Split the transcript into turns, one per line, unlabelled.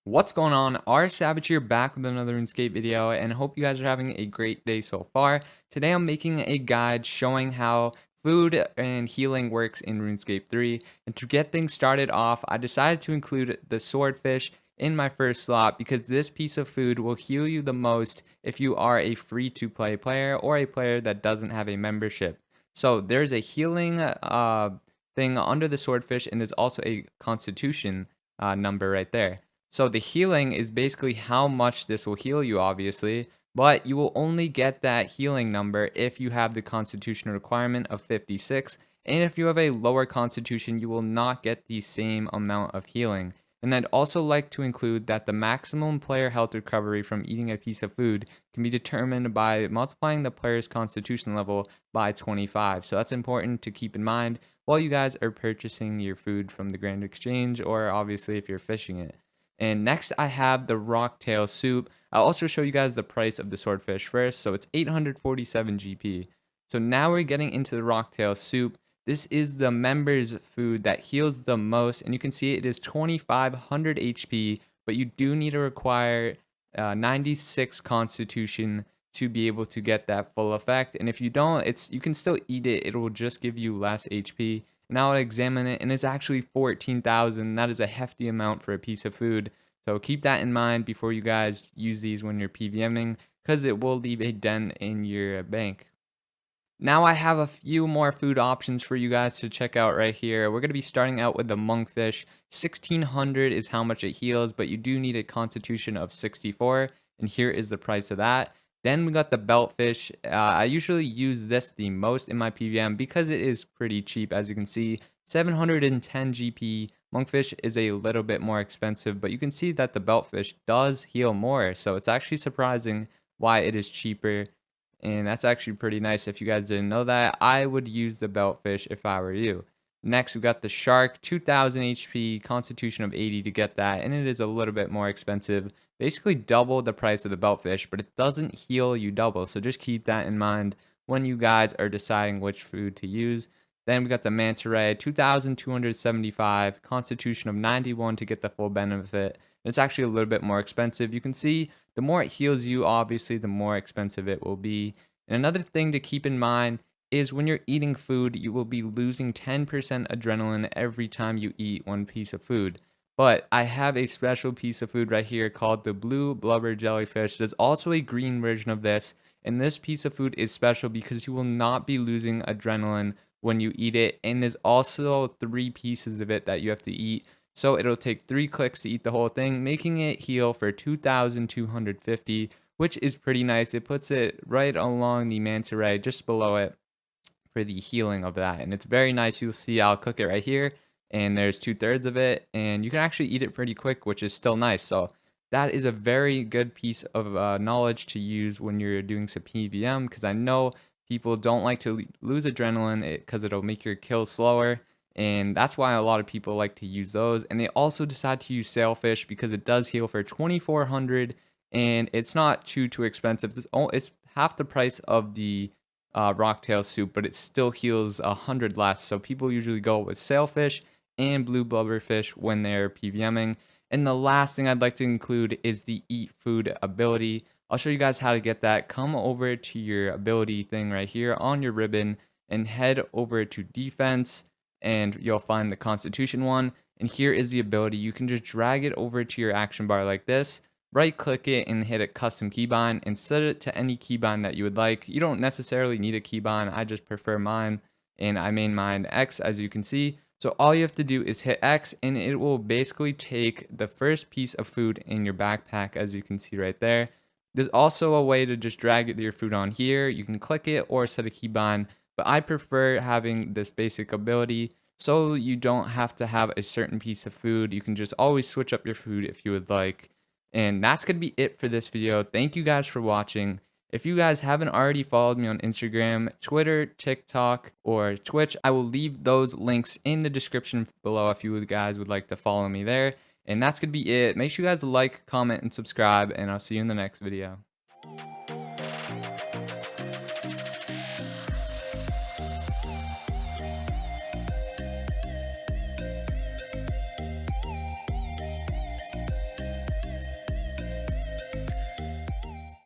What's going on? RSSavage here, back with another Runescape video, and hope you guys are having a great day so far. Today I'm making a guide showing how food and healing works in RuneScape 3, and to get things started off, I decided to include the Swordfish in my first slot because this piece of food will heal you the most if you are a free-to-play player or a player that doesn't have a membership. So there's a healing thing under the Swordfish, and there's also a constitution number right there. So the healing is basically how much this will heal you, obviously, but you will only get that healing number if you have the constitution requirement of 56, and if you have a lower constitution, you will not get the same amount of healing. And I'd also like to include that the maximum player health recovery from eating a piece of food can be determined by multiplying the player's constitution level by 25. So that's important to keep in mind while you guys are purchasing your food from the Grand Exchange, or obviously if you're fishing it. And next I have the Rocktail soup. I'll also show you guys the price of the Swordfish first. So it's 847 GP. So now we're getting into the Rocktail soup. This is the members food that heals the most, and you can see it is 2500 HP, but you do need to require 96 constitution to be able to get that full effect. And if you don't, you can still eat it, it will just give you less HP. Now I examine it, and it's actually 14,000. That is a hefty amount for a piece of food. So keep that in mind before you guys use these when you're PVMing, because it will leave a dent in your bank. Now I have a few more food options for you guys to check out right here. We're going to be starting out with the monkfish. 1600 is how much it heals, but you do need a constitution of 64, and here is the price of that. Then we got the beltfish. I usually use this the most in my PVM because it is pretty cheap, as you can see. 710 GP. Monkfish is a little bit more expensive, but you can see that the beltfish does heal more, so it's actually surprising why it is cheaper. And that's actually pretty nice. If you guys didn't know that, I would use the beltfish if I were you. Next, we got the shark, 2000 HP, constitution of 80 to get that, and it is a little bit more expensive. Basically double the price of the beltfish, but it doesn't heal you double, so just keep that in mind when you guys are deciding which food to use. Then we got the manta ray, 2275, constitution of 91 to get the full benefit. It's actually a little bit more expensive. You can see the more it heals you, obviously, the more expensive it will be. And another thing to keep in mind is when you're eating food, you will be losing 10% adrenaline every time you eat one piece of food. But I have a special piece of food right here called the blue blubber jellyfish. There's also a green version of this, and this piece of food is special because you will not be losing adrenaline when you eat it. And there's also 3 pieces of it that you have to eat. So it'll take 3 clicks to eat the whole thing, making it heal for 2250, which is pretty nice. It puts it right along the manta ray, just below it, for the healing of that. And it's very nice. You'll see I'll cook it right here, and there's 2/3 of it, and you can actually eat it pretty quick, which is still nice. So that is a very good piece of knowledge to use when you're doing some PVM, because I know people don't like to lose adrenaline because it'll make your kill slower. And that's why a lot of people like to use those. And they also decide to use sailfish because it does heal for 2400, and it's not too expensive. It's half the price of the rocktail soup, but it still heals 100 less. So people usually go with sailfish and blue blubberfish when they're PVMing. And the last thing I'd like to include is the eat food ability. I'll show you guys how to get that. Come over to your ability thing right here on your ribbon and head over to defense, and you'll find the constitution one. And here is the ability. You can just drag it over to your action bar like this, right click it and hit a custom keybind and set it to any keybind that you would like. You don't necessarily need a keybind. I just prefer mine, and I made mine X, as you can see. So all you have to do is hit X, and it will basically take the first piece of food in your backpack, as you can see right there. There's also a way to just drag your food on here. You can click it or set a keybind, but I prefer having this basic ability so you don't have to have a certain piece of food. You can just always switch up your food if you would like. And that's going to be it for this video. Thank you guys for watching. If you guys haven't already followed me on Instagram, Twitter, TikTok, or Twitch, I will leave those links in the description below if you guys would like to follow me there. And that's going to be it. Make sure you guys like, comment, and subscribe, and I'll see you in the next video.